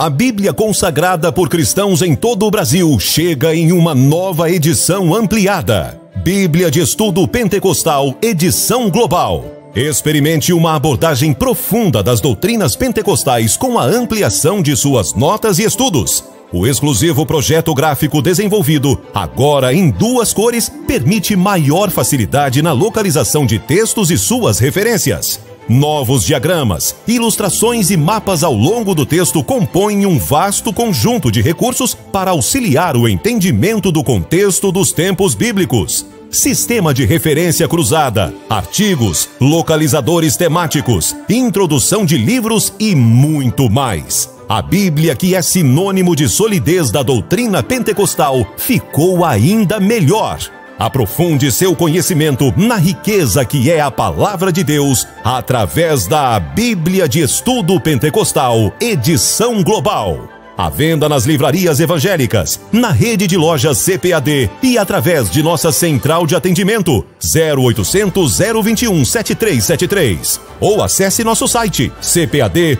A Bíblia consagrada por cristãos em todo o Brasil chega em uma nova edição ampliada. Bíblia de Estudo Pentecostal, edição global. Experimente uma abordagem profunda das doutrinas pentecostais com a ampliação de suas notas e estudos. O exclusivo projeto gráfico desenvolvido, agora em 2 cores, permite maior facilidade na localização de textos e suas referências. Novos diagramas, ilustrações e mapas ao longo do texto compõem um vasto conjunto de recursos para auxiliar o entendimento do contexto dos tempos bíblicos. Sistema de referência cruzada, artigos, localizadores temáticos, introdução de livros e muito mais. A Bíblia, que é sinônimo de solidez da doutrina pentecostal, ficou ainda melhor. Aprofunde seu conhecimento na riqueza que é a Palavra de Deus através da Bíblia de Estudo Pentecostal, edição global. À venda nas livrarias evangélicas, na rede de lojas CPAD e através de nossa central de atendimento 0800 021 7373. Ou acesse nosso site cpad.com.br.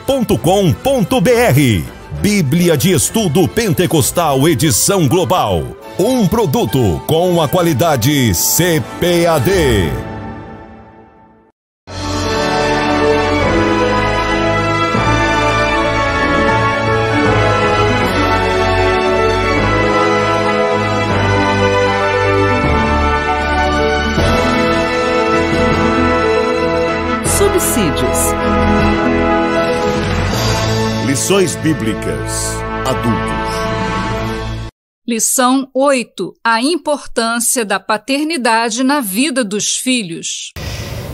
Bíblia de Estudo Pentecostal, edição global. Um produto com a qualidade CPAD. Subsídios. Lições Bíblicas Adultos. Lição 8. A importância da paternidade na vida dos filhos.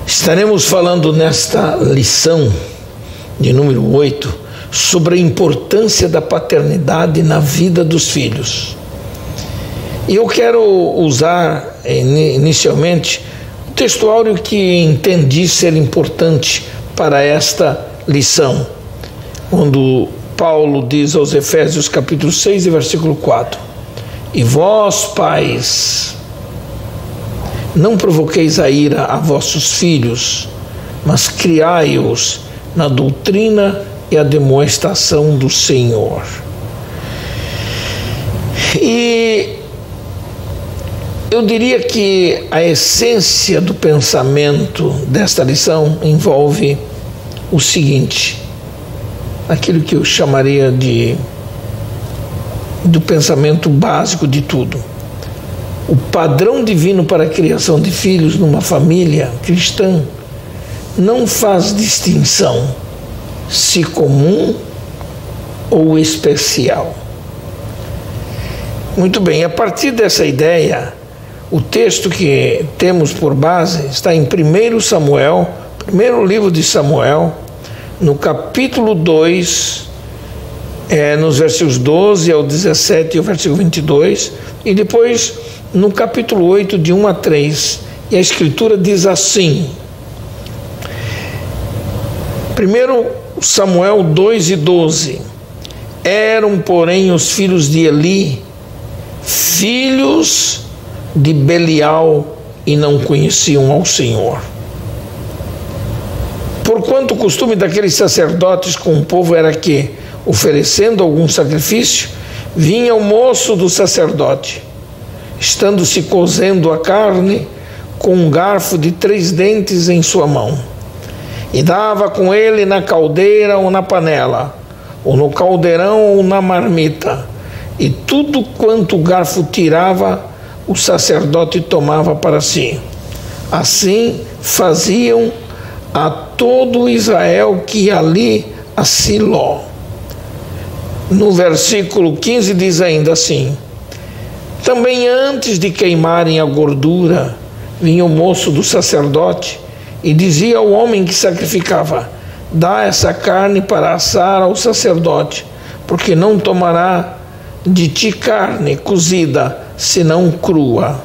Estaremos falando nesta lição de número 8 sobre a importância da paternidade na vida dos filhos. E eu quero usar inicialmente o textuário que entendi ser importante para esta lição, quando Paulo diz aos Efésios capítulo 6 e versículo 4: E vós, pais, não provoqueis a ira a vossos filhos, mas criai-os na doutrina e a demonstração do Senhor. E eu diria que a essência do pensamento desta lição envolve o seguinte, aquilo que eu chamaria do pensamento básico de tudo. O padrão divino para a criação de filhos numa família cristã não faz distinção se comum ou especial. Muito bem, a partir dessa ideia, o texto que temos por base está em 1 Samuel, primeiro livro de Samuel, no capítulo 2, nos versículos 12 ao 17 e o versículo 22, e depois no capítulo 8, de 1 a 3, e a escritura diz assim: 1 Samuel 2 e 12: Eram, porém, os filhos de Eli, filhos de Belial, e não conheciam ao Senhor. Porquanto o costume daqueles sacerdotes com o povo era que, oferecendo algum sacrifício, vinha o moço do sacerdote, estando-se cozendo a carne, com um garfo de 3 dentes em sua mão, e dava com ele na caldeira ou na panela, ou no caldeirão ou na marmita, e tudo quanto o garfo tirava, o sacerdote tomava para si. Assim faziam a todo Israel que ia ali a Siló. No versículo 15 diz ainda assim: Também antes de queimarem a gordura, vinha o moço do sacerdote e dizia ao homem que sacrificava: Dá essa carne para assar ao sacerdote, porque não tomará de ti carne cozida, senão crua.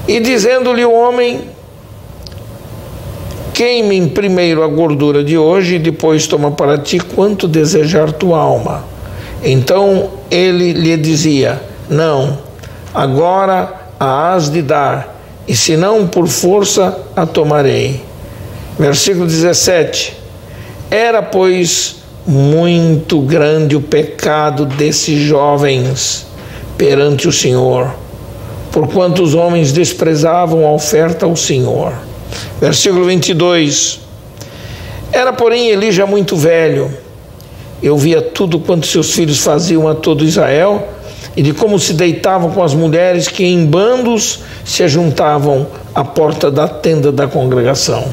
E dizendo-lhe o homem: Queime primeiro a gordura de hoje, e depois toma para ti quanto desejar tua alma. Então ele lhe dizia: Não, agora a hás de dar, e se não, por força a tomarei. Versículo 17: Era, pois, muito grande o pecado desses jovens perante o Senhor, porquanto os homens desprezavam a oferta ao Senhor. Versículo 22. Era, porém, Eli já muito velho. Eu via tudo quanto seus filhos faziam a todo Israel, e de como se deitavam com as mulheres que em bandos se ajuntavam à porta da tenda da congregação.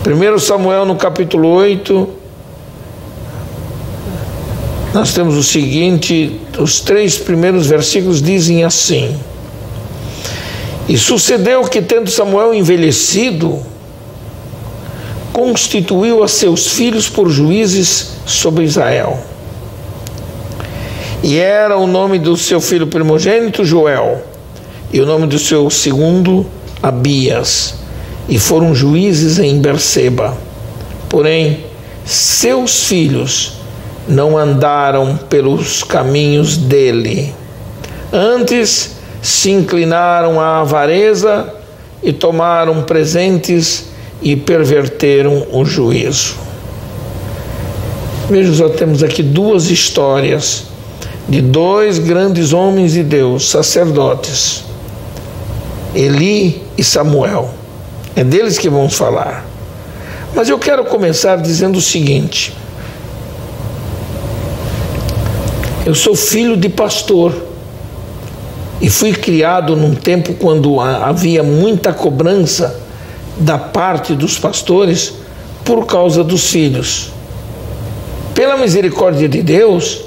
1 Samuel, no capítulo 8, nós temos o seguinte, os 3 primeiros versículos dizem assim: E sucedeu que, tendo Samuel envelhecido, constituiu a seus filhos por juízes sobre Israel. E era o nome do seu filho primogênito Joel, e o nome do seu segundo Abias, e foram juízes em Berseba. Porém, seus filhos não andaram pelos caminhos dele. Antes se inclinaram à avareza e tomaram presentes e perverteram o juízo. Veja, só temos aqui 2 histórias de 2 grandes homens de Deus, sacerdotes, Eli e Samuel. É deles que vamos falar. Mas eu quero começar dizendo o seguinte: eu sou filho de pastor e fui criado num tempo quando havia muita cobrança da parte dos pastores por causa dos filhos. Pela misericórdia de Deus,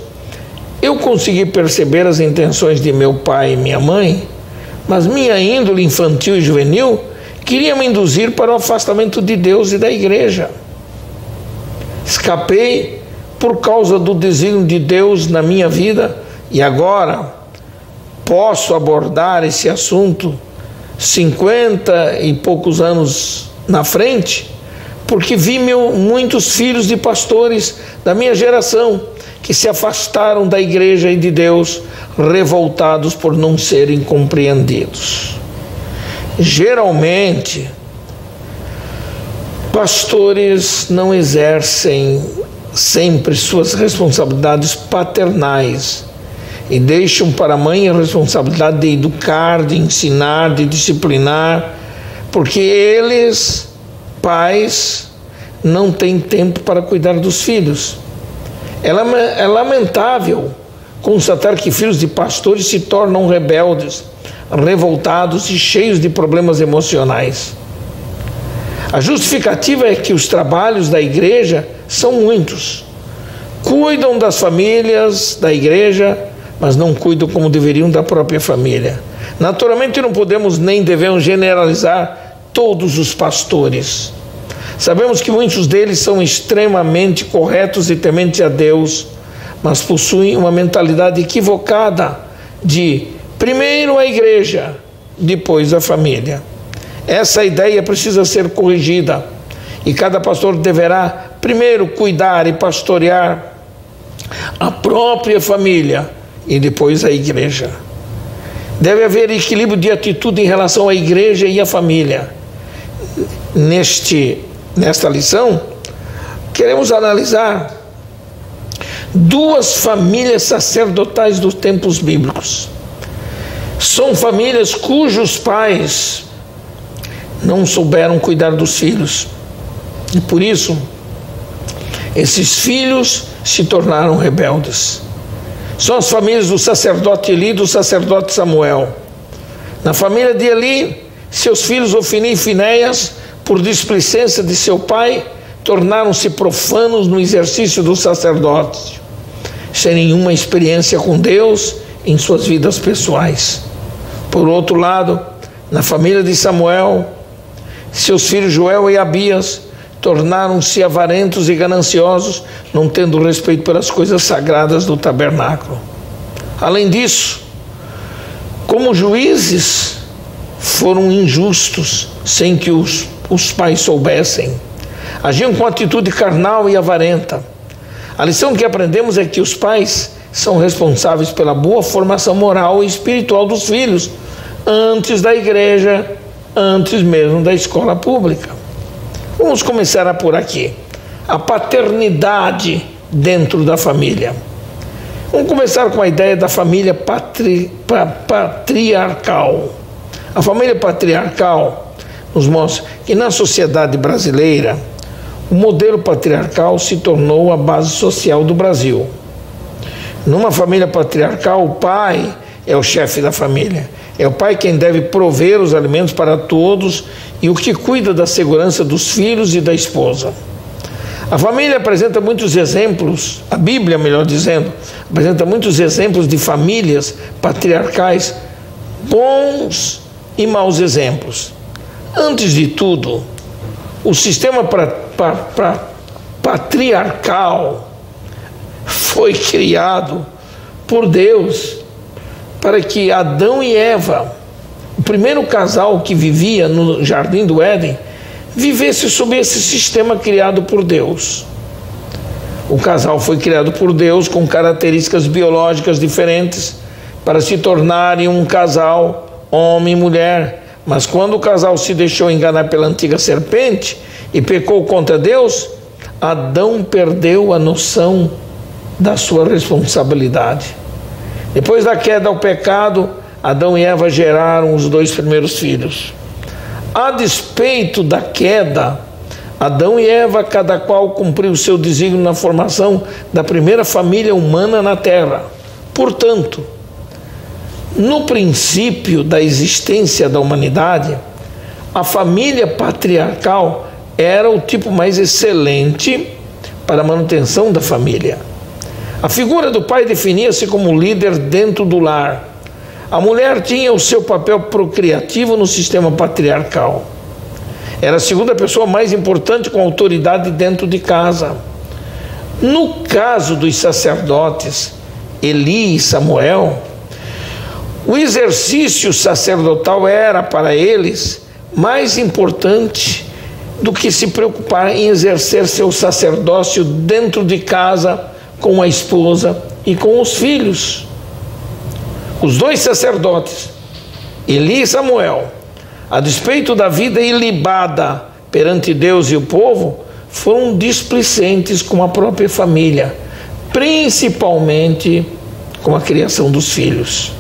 eu consegui perceber as intenções de meu pai e minha mãe, mas minha índole infantil e juvenil queria me induzir para o afastamento de Deus e da igreja. Escapei por causa do desígnio de Deus na minha vida e agora posso abordar esse assunto 50 e poucos anos na frente, porque vi muitos filhos de pastores da minha geração que se afastaram da igreja e de Deus, revoltados por não serem compreendidos. Geralmente, pastores não exercem sempre suas responsabilidades paternais e deixam para a mãe a responsabilidade de educar, de ensinar, de disciplinar, porque eles, pais, não têm tempo para cuidar dos filhos. É lamentável constatar que filhos de pastores se tornam rebeldes, revoltados e cheios de problemas emocionais. A justificativa é que os trabalhos da igreja são muitos. Cuidam das famílias da igreja, mas não cuidam como deveriam da própria família. Naturalmente não podemos nem devemos generalizar todos os pastores. Sabemos que muitos deles são extremamente corretos e tementes a Deus, mas possuem uma mentalidade equivocada de primeiro a igreja, depois a família. Essa ideia precisa ser corrigida e cada pastor deverá primeiro cuidar e pastorear a própria família e depois a igreja. Deve haver equilíbrio de atitude em relação à igreja e à família. Nesta lição, queremos analisar 2 famílias sacerdotais dos tempos bíblicos. São famílias cujos pais não souberam cuidar dos filhos. E por isso, esses filhos se tornaram rebeldes. São as famílias do sacerdote Eli e do sacerdote Samuel. Na família de Eli, seus filhos Ofni e Finéias, por displicência de seu pai, tornaram-se profanos no exercício do sacerdócio, sem nenhuma experiência com Deus em suas vidas pessoais. Por outro lado, na família de Samuel, seus filhos Joel e Abias tornaram-se avarentos e gananciosos, não tendo respeito pelas coisas sagradas do tabernáculo. Além disso, como juízes, foram injustos, sem que os pais soubessem. Agiam com atitude carnal e avarenta. A lição que aprendemos é que os pais são responsáveis pela boa formação moral e espiritual dos filhos, antes da igreja, antes mesmo da escola pública. Vamos começar por aqui. a paternidade dentro da família. Vamos começar com a ideia da família patriarcal. A família patriarcal nos mostra que na sociedade brasileira o modelo patriarcal se tornou a base social do Brasil. Numa família patriarcal, o pai é o chefe da família. É o pai quem deve prover os alimentos para todos e o que cuida da segurança dos filhos e da esposa. A família apresenta muitos exemplos, a Bíblia, melhor dizendo, apresenta muitos exemplos de famílias patriarcais, bons e maus exemplos. Antes de tudo, o sistema patriarcal foi criado por Deus para que Adão e Eva, o primeiro casal que vivia no Jardim do Éden, vivesse sob esse sistema criado por Deus. O casal foi criado por Deus com características biológicas diferentes para se tornarem um casal homem e mulher. Mas quando o casal se deixou enganar pela antiga serpente e pecou contra Deus, Adão perdeu a noção da sua responsabilidade. Depois da queda ao pecado, Adão e Eva geraram os 2 primeiros filhos. A despeito da queda, Adão e Eva, cada qual cumpriu o seu desígnio na formação da primeira família humana na Terra. Portanto, no princípio da existência da humanidade, a família patriarcal era o tipo mais excelente para a manutenção da família. A figura do pai definia-se como líder dentro do lar. A mulher tinha o seu papel procriativo no sistema patriarcal. Era a segunda pessoa mais importante com autoridade dentro de casa. No caso dos sacerdotes Eli e Samuel, o exercício sacerdotal era para eles mais importante do que se preocupar em exercer seu sacerdócio dentro de casa com a esposa e com os filhos. Os 2 sacerdotes, Eli e Samuel, a despeito da vida ilibada perante Deus e o povo, foram displicentes com a própria família, principalmente com a criação dos filhos.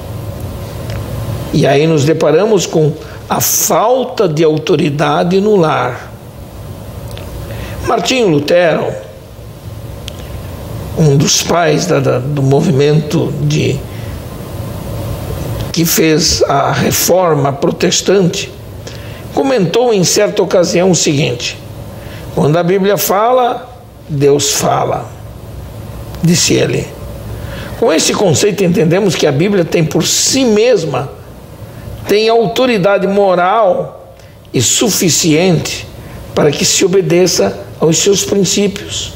E aí nos deparamos com a falta de autoridade no lar. Martinho Lutero, um dos pais do movimento que fez a reforma protestante, comentou em certa ocasião o seguinte: quando a Bíblia fala, Deus fala, disse ele. Com esse conceito entendemos que a Bíblia tem por si mesma, tem autoridade moral e suficiente para que se obedeça aos seus princípios.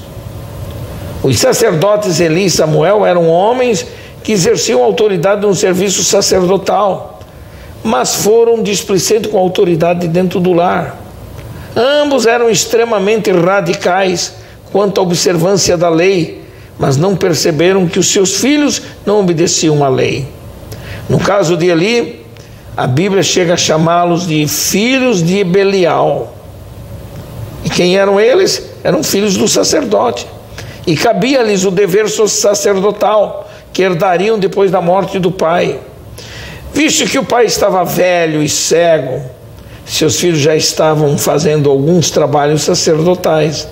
Os sacerdotes Eli e Samuel eram homens que exerciam autoridade no serviço sacerdotal, mas foram displicentes com a autoridade dentro do lar. Ambos eram extremamente radicais quanto à observância da lei, mas não perceberam que os seus filhos não obedeciam à lei. No caso de Eli, a Bíblia chega a chamá-los de filhos de Belial. E quem eram eles? Eram filhos do sacerdote. E cabia-lhes o dever sacerdotal, que herdariam depois da morte do pai. Visto que o pai estava velho e cego, seus filhos já estavam fazendo alguns trabalhos sacerdotais,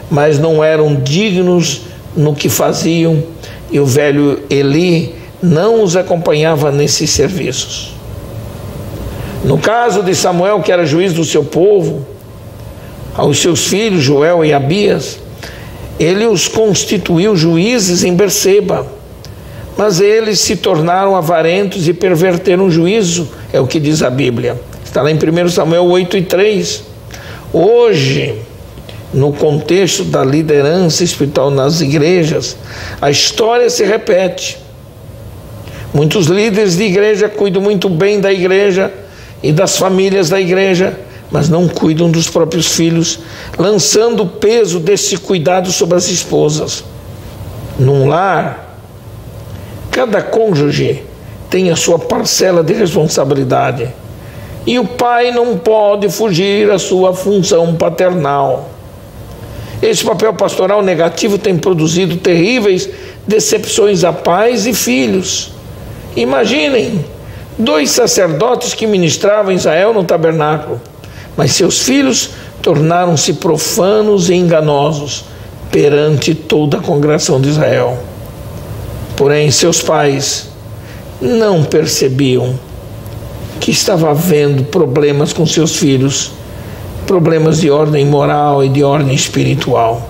mas não eram dignos no que faziam, e o velho Eli não os acompanhava nesses serviços. No caso de Samuel, que era juiz do seu povo, aos seus filhos Joel e Abias, ele os constituiu juízes em Berseba, mas eles se tornaram avarentos e perverteram o juízo, é o que diz a Bíblia. Está lá em 1 Samuel 8:3. Hoje, no contexto da liderança espiritual nas igrejas, a história se repete. Muitos líderes de igreja cuidam muito bem da igreja e das famílias da igreja, mas não cuidam dos próprios filhos, lançando o peso desse cuidado sobre as esposas. Num lar, cada cônjuge tem a sua parcela de responsabilidade, e o pai não pode fugir à sua função paternal. Esse papel pastoral negativo tem produzido terríveis decepções a pais e filhos. Imaginem, 2 sacerdotes que ministravam em Israel no tabernáculo, mas seus filhos tornaram-se profanos e enganosos perante toda a congregação de Israel. Porém, seus pais não percebiam que estava havendo problemas com seus filhos, problemas de ordem moral e de ordem espiritual.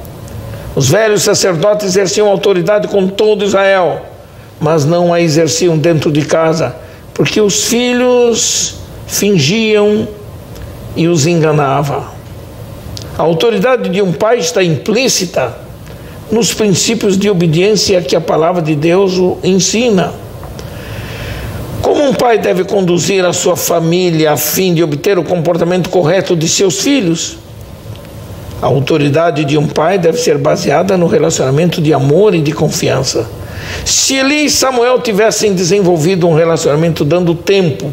Os velhos sacerdotes exerciam autoridade com todo Israel, mas não a exerciam dentro de casa, porque os filhos fingiam e os enganavam. A autoridade de um pai está implícita nos princípios de obediência que a palavra de Deus ensina. Como um pai deve conduzir a sua família a fim de obter o comportamento correto de seus filhos? A autoridade de um pai deve ser baseada no relacionamento de amor e de confiança. Se Eli e Samuel tivessem desenvolvido um relacionamento dando tempo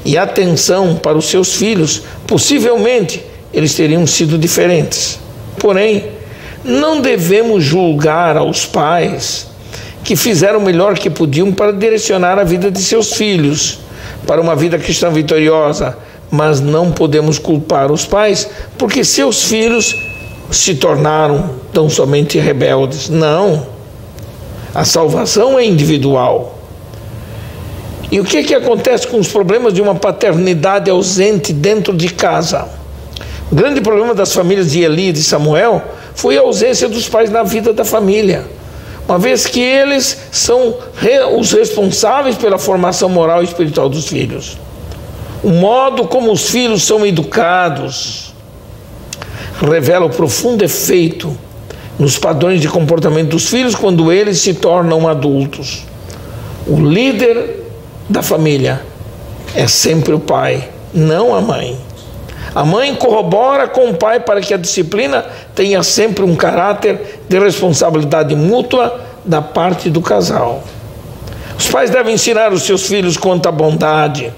e atenção para os seus filhos, possivelmente eles teriam sido diferentes. Porém, não devemos julgar aos pais que fizeram o melhor que podiam para direcionar a vida de seus filhos para uma vida cristã vitoriosa, mas não podemos culpar os pais porque seus filhos se tornaram tão somente rebeldes. Não. A salvação é individual. E o que acontece com os problemas de uma paternidade ausente dentro de casa? O grande problema das famílias de Eli e de Samuel foi a ausência dos pais na vida da família, uma vez que eles são os responsáveis pela formação moral e espiritual dos filhos. O modo como os filhos são educados revela o profundo efeito nos padrões de comportamento dos filhos quando eles se tornam adultos. O líder da família é sempre o pai, não a mãe. A mãe corrobora com o pai para que a disciplina tenha sempre um caráter de responsabilidade mútua da parte do casal. Os pais devem ensinar os seus filhos quanto à bondade,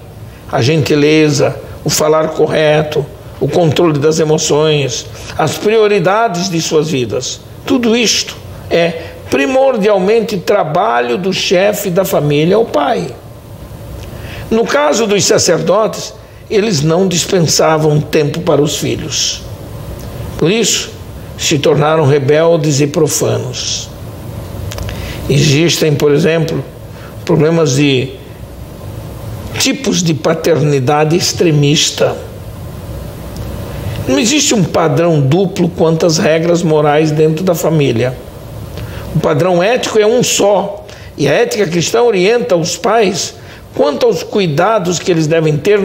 a gentileza, o falar correto, o controle das emoções, as prioridades de suas vidas. Tudo isto é primordialmente trabalho do chefe da família, o pai. No caso dos sacerdotes, eles não dispensavam tempo para os filhos. Por isso, se tornaram rebeldes e profanos. Existem, por exemplo, problemas de tipos de paternidade extremista. Não existe um padrão duplo quanto às regras morais dentro da família. O padrão ético é um só, e a ética cristã orienta os pais quanto aos cuidados que eles devem ter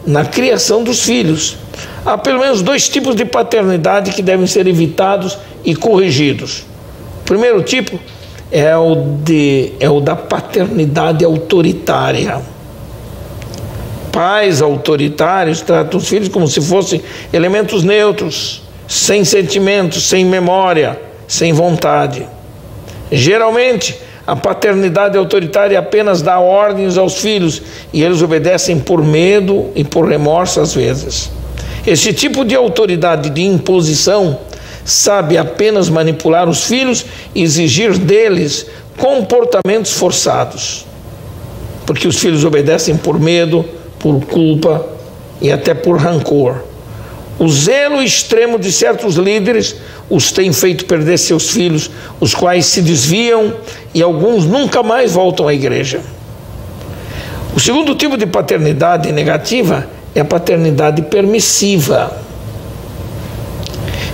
na criação dos filhos. Há pelo menos 2 tipos de paternidade que devem ser evitados e corrigidos. O primeiro tipo é o da paternidade autoritária. Pais autoritários tratam os filhos como se fossem elementos neutros, sem sentimentos, sem memória, sem vontade. Geralmente, a paternidade autoritária apenas dá ordens aos filhos e eles obedecem por medo e por remorso às vezes. Esse tipo de autoridade de imposição sabe apenas manipular os filhos e exigir deles comportamentos forçados, porque os filhos obedecem por medo, por culpa e até por rancor. O zelo extremo de certos líderes os tem feito perder seus filhos, os quais se desviam e alguns nunca mais voltam à igreja. O segundo tipo de paternidade negativa é a paternidade permissiva.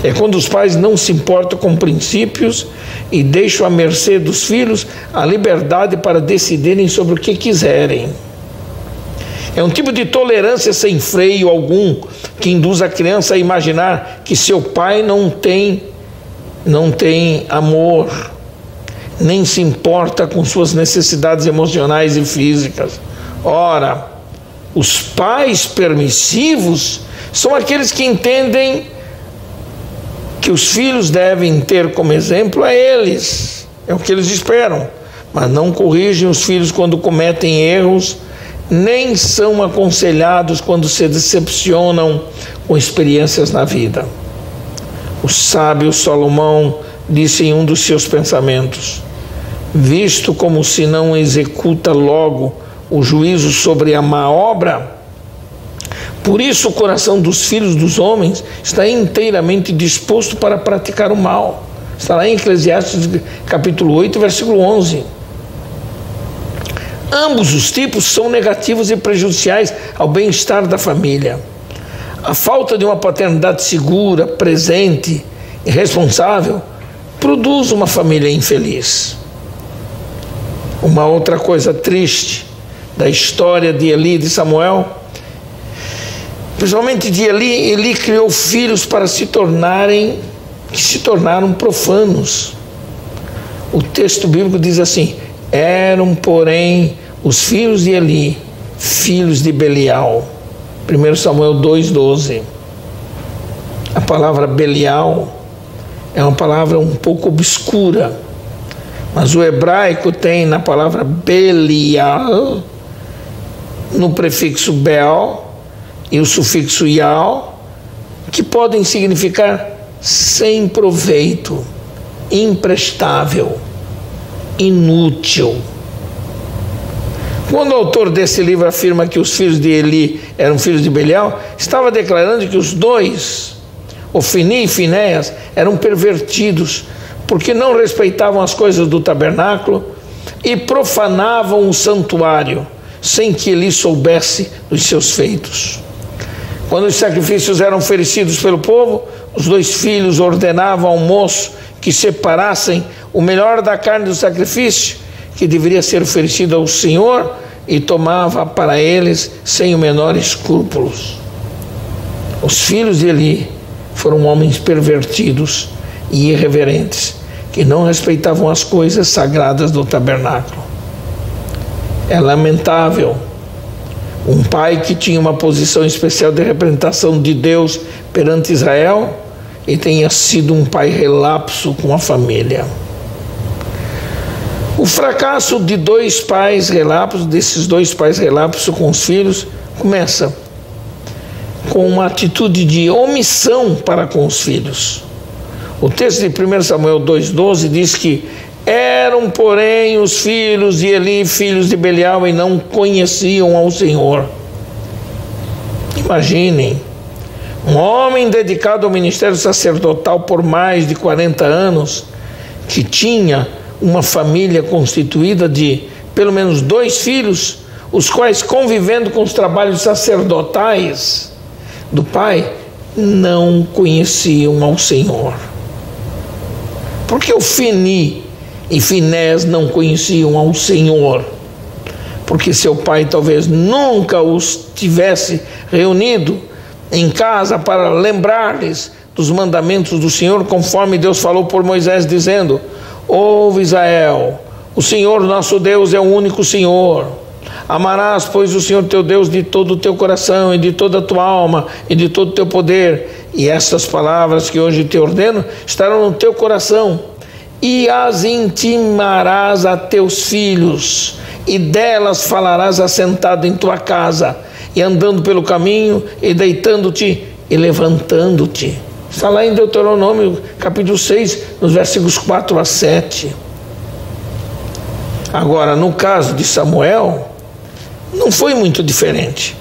É quando os pais não se importam com princípios e deixam à mercê dos filhos a liberdade para decidirem sobre o que quiserem. É um tipo de tolerância sem freio algum que induz a criança a imaginar que seu pai não tem amor, nem se importa com suas necessidades emocionais e físicas. Ora, os pais permissivos são aqueles que entendem que os filhos devem ter como exemplo a eles. É o que eles esperam, mas não corrigem os filhos quando cometem erros, nem são aconselhados quando se decepcionam com experiências na vida. O sábio Salomão disse em um dos seus pensamentos: visto como se não executa logo o juízo sobre a má obra, por isso o coração dos filhos dos homens está inteiramente disposto para praticar o mal. Está lá em Eclesiastes capítulo 8, versículo 11. Ambos os tipos são negativos e prejudiciais ao bem-estar da família. A falta de uma paternidade segura, presente e responsável produz uma família infeliz. Uma outra coisa triste da história de Eli e de Samuel, principalmente de Eli, Eli criou filhos que se tornaram profanos. O texto bíblico diz assim: eram, porém, os filhos de Eli, filhos de Belial. 1 Samuel 2,12. A palavra Belial é uma palavra um pouco obscura, mas o hebraico tem na palavra Belial, no prefixo Bel e o sufixo Yal, que podem significar sem proveito, imprestável, inútil. Quando o autor desse livro afirma que os filhos de Eli eram filhos de Belial, estava declarando que os dois, Ofni e Finéias, eram pervertidos, porque não respeitavam as coisas do tabernáculo e profanavam o santuário, sem que Eli soubesse dos seus feitos. Quando os sacrifícios eram oferecidos pelo povo, os dois filhos ordenavam ao moço que separassem o melhor da carne do sacrifício, que deveria ser oferecido ao Senhor, e tomava para eles sem o menor escrúpulos. Os filhos de Eli foram homens pervertidos e irreverentes, que não respeitavam as coisas sagradas do tabernáculo. É lamentável um pai que tinha uma posição especial de representação de Deus perante Israel e tenha sido um pai relapso com a família. O fracasso de dois pais relapsos, desses dois pais relapsos com os filhos, começa com uma atitude de omissão para com os filhos. O texto de 1 Samuel 2,12 diz que eram, porém, os filhos de Eli, filhos de Belial, e não conheciam ao Senhor. Imaginem, um homem dedicado ao ministério sacerdotal por mais de 40 anos, que tinha uma família constituída de pelo menos 2 filhos, os quais, convivendo com os trabalhos sacerdotais do pai, não conheciam ao Senhor. Porque Ofni e Finéias não conheciam ao Senhor? Porque seu pai talvez nunca os tivesse reunido em casa para lembrar-lhes dos mandamentos do Senhor, conforme Deus falou por Moisés, dizendo: ouve, Israel, o Senhor nosso Deus é o único Senhor. Amarás, pois, o Senhor teu Deus de todo o teu coração e de toda a tua alma e de todo o teu poder. E estas palavras que hoje te ordeno estarão no teu coração, e as intimarás a teus filhos, e delas falarás assentado em tua casa, e andando pelo caminho, e deitando-te e levantando-te. Está lá em Deuteronômio capítulo 6, nos versículos 4 a 7. Agora, no caso de Samuel, não foi muito diferente,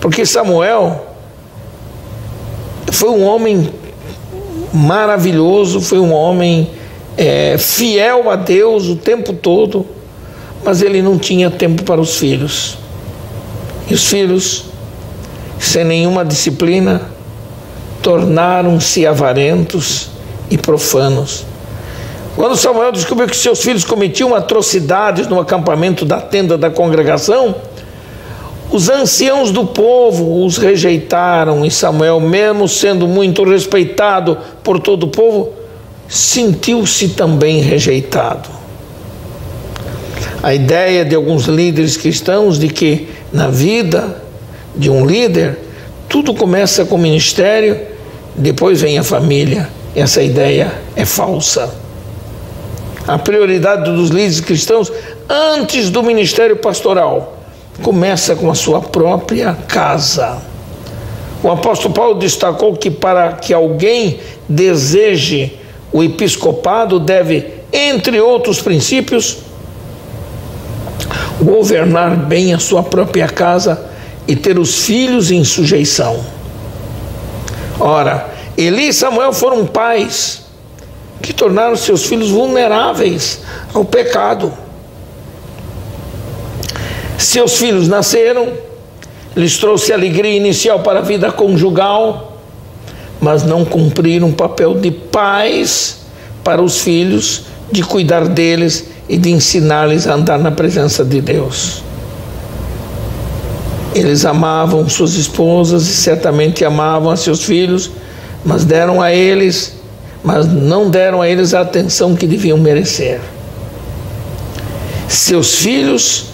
porque Samuel foi um homem maravilhoso, foi um homem fiel a Deus o tempo todo, mas ele não tinha tempo para os filhos. E os filhos, sem nenhuma disciplina, tornaram-se avarentos e profanos. Quando Samuel descobriu que seus filhos cometiam atrocidades no acampamento da tenda da congregação, os anciãos do povo os rejeitaram, e Samuel, mesmo sendo muito respeitado por todo o povo, sentiu-se também rejeitado. A ideia de alguns líderes cristãos de que na vida de um líder tudo começa com o ministério, depois vem a família, essa ideia é falsa. A prioridade dos líderes cristãos antes do ministério pastoral começa com a sua própria casa. O apóstolo Paulo destacou que para que alguém deseje o episcopado deve, entre outros princípios, governar bem a sua própria casa e ter os filhos em sujeição. Ora, Eli e Samuel foram pais que tornaram seus filhos vulneráveis ao pecado. Seus filhos nasceram, lhes trouxe alegria inicial para a vida conjugal, mas não cumpriram o papel de pais para os filhos, de cuidar deles e de ensinar-lhes a andar na presença de Deus. Eles amavam suas esposas e certamente amavam a seus filhos, mas não deram a eles a atenção que deviam merecer. Seus filhos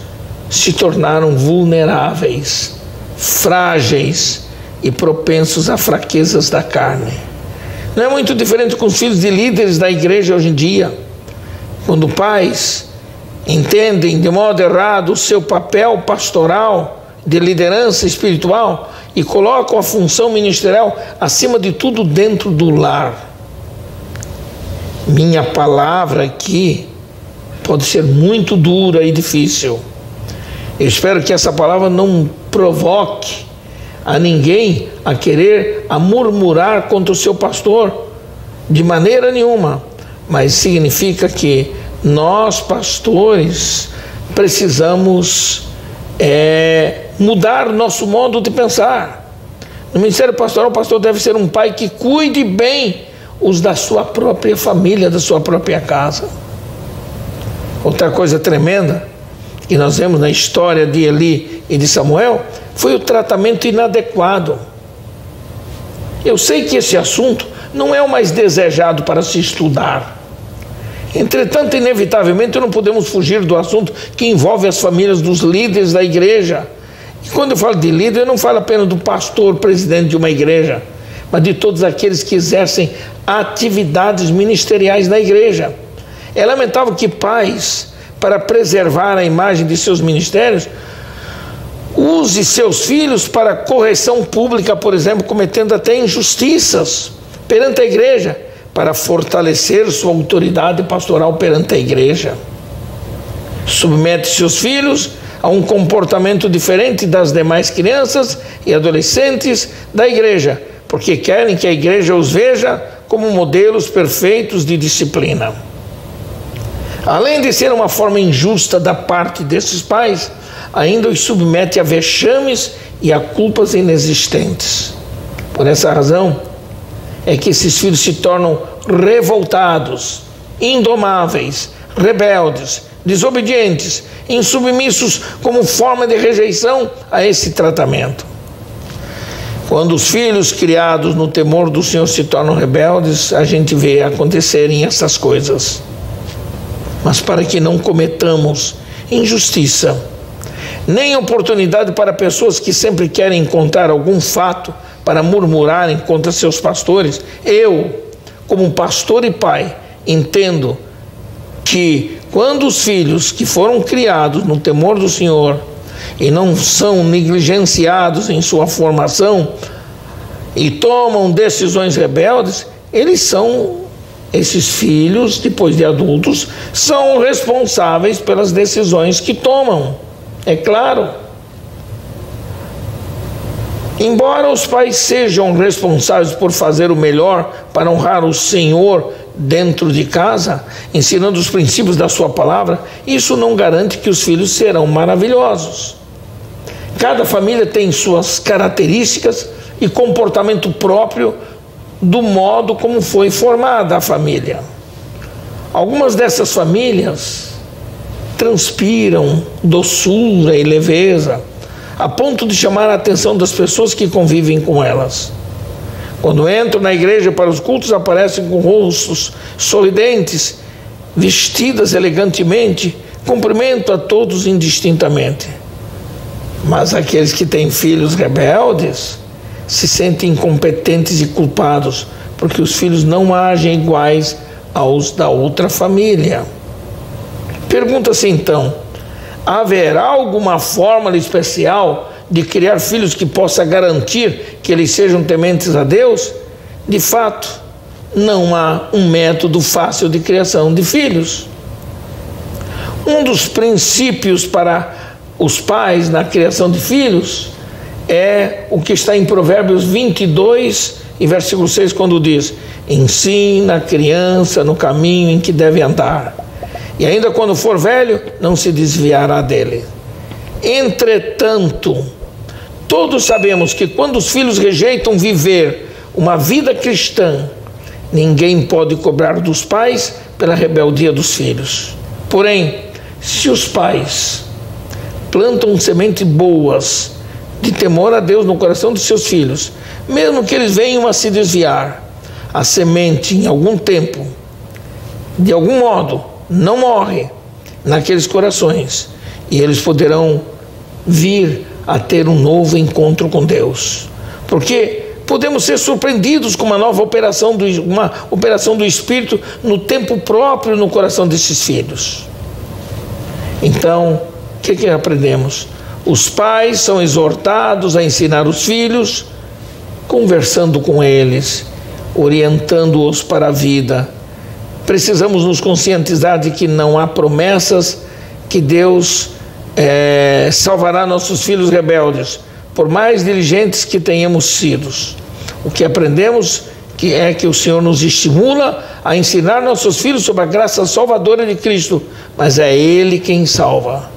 se tornaram vulneráveis, frágeis e propensos a fraquezas da carne. Não é muito diferente com os filhos de líderes da igreja hoje em dia, quando pais entendem de modo errado o seu papel pastoral de liderança espiritual e colocam a função ministerial acima de tudo dentro do lar. Minha palavra aqui pode ser muito dura e difícil. Eu espero que essa palavra não provoque a ninguém a murmurar contra o seu pastor, de maneira nenhuma, mas significa que nós, pastores, precisamos mudar o nosso modo de pensar. No ministério pastoral, o pastor deve ser um pai que cuide bem os da sua própria família, da sua própria casa. Outra coisa tremenda que nós vemos na história de Eli e de Samuel foi o tratamento inadequado. Eu sei que esse assunto não é o mais desejado para se estudar. Entretanto, inevitavelmente, não podemos fugir do assunto que envolve as famílias dos líderes da igreja. E quando eu falo de líder, eu não falo apenas do pastor, presidente de uma igreja, mas de todos aqueles que exercem atividades ministeriais na igreja. É lamentável que pais, para preservar a imagem de seus ministérios, use seus filhos para correção pública, por exemplo, cometendo até injustiças perante a igreja, para fortalecer sua autoridade pastoral perante a igreja. Submete seus filhos a um comportamento diferente das demais crianças e adolescentes da igreja, porque querem que a igreja os veja como modelos perfeitos de disciplina. Além de ser uma forma injusta da parte desses pais, ainda os submete a vexames e a culpas inexistentes. Por essa razão é que esses filhos se tornam revoltados, indomáveis, rebeldes, desobedientes, insubmissos como forma de rejeição a esse tratamento. Quando os filhos criados no temor do Senhor se tornam rebeldes, a gente vê acontecerem essas coisas. Mas para que não cometamos injustiça, nem oportunidade para pessoas que sempre querem encontrar algum fato para murmurarem contra seus pastores, eu, como pastor e pai, entendo que quando os filhos que foram criados no temor do Senhor e não são negligenciados em sua formação e tomam decisões rebeldes, esses filhos, depois de adultos, são responsáveis pelas decisões que tomam. É claro. Embora os pais sejam responsáveis por fazer o melhor para honrar o Senhor dentro de casa, ensinando os princípios da sua palavra, isso não garante que os filhos serão maravilhosos. Cada família tem suas características e comportamento próprio do modo como foi formada a família. Algumas dessas famílias transpiram doçura e leveza, a ponto de chamar a atenção das pessoas que convivem com elas. Quando entram na igreja para os cultos, aparecem com rostos sorridentes, vestidas elegantemente, cumprimentam a todos indistintamente. Mas aqueles que têm filhos rebeldes se sentem incompetentes e culpados, porque os filhos não agem iguais aos da outra família. Pergunta-se então: haverá alguma fórmula especial de criar filhos que possa garantir que eles sejam tementes a Deus, de fato, não há um método fácil de criação de filhos. Um dos princípios para os pais na criação de filhos é o que está em Provérbios 22, e versículo 6, quando diz: ensina a criança no caminho em que deve andar, e ainda quando for velho, não se desviará dele. Entretanto, todos sabemos que quando os filhos rejeitam viver uma vida cristã, ninguém pode cobrar dos pais pela rebeldia dos filhos. Porém, se os pais plantam sementes boas de temor a Deus no coração de seus filhos, mesmo que eles venham a se desviar, a semente em algum tempo, de algum modo, não morre naqueles corações, e eles poderão vir a ter um novo encontro com Deus. Porque podemos ser surpreendidos com uma nova operação do Espírito no tempo próprio no coração desses filhos. Então, o que aprendemos? Os pais são exortados a ensinar os filhos, conversando com eles, orientando-os para a vida. Precisamos nos conscientizar de que não há promessas que Deus salvará nossos filhos rebeldes, por mais diligentes que tenhamos sido. O que aprendemos é que o Senhor nos estimula a ensinar nossos filhos sobre a graça salvadora de Cristo, mas é Ele quem salva.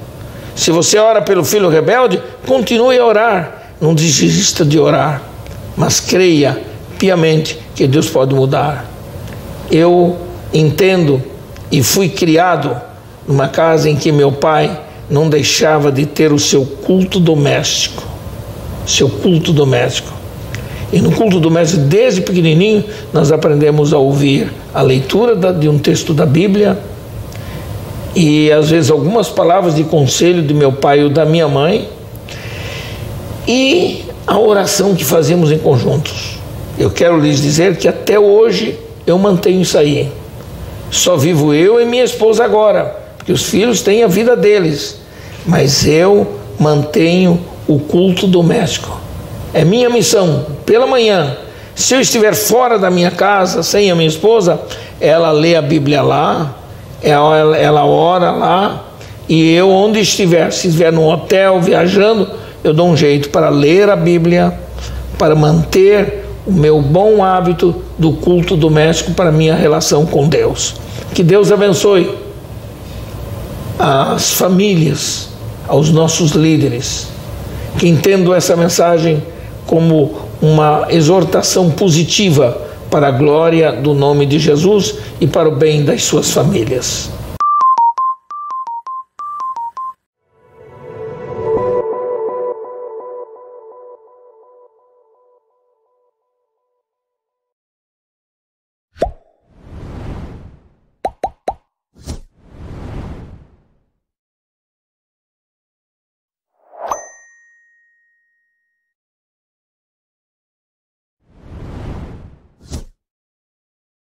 Se você ora pelo filho rebelde, continue a orar, não desista de orar, mas creia piamente que Deus pode mudar. Eu entendo e fui criado numa casa em que meu pai não deixava de ter o seu culto doméstico. E no culto doméstico, desde pequenininho, nós aprendemos a ouvir a leitura de um texto da Bíblia e às vezes algumas palavras de conselho de meu pai ou da minha mãe, e a oração que fazíamos em conjuntos. Eu quero lhes dizer que até hoje eu mantenho isso aí. Só vivo eu e minha esposa agora, porque os filhos têm a vida deles, mas eu mantenho o culto doméstico. É minha missão, pela manhã, se eu estiver fora da minha casa, sem a minha esposa, ela lê a Bíblia lá, ela ora lá, e eu, onde estiver, se estiver num hotel, viajando, eu dou um jeito para ler a Bíblia, para manter o meu bom hábito do culto doméstico para a minha relação com Deus. Que Deus abençoe as famílias, aos nossos líderes, que entendam essa mensagem como uma exortação positiva para a glória do nome de Jesus e para o bem das suas famílias.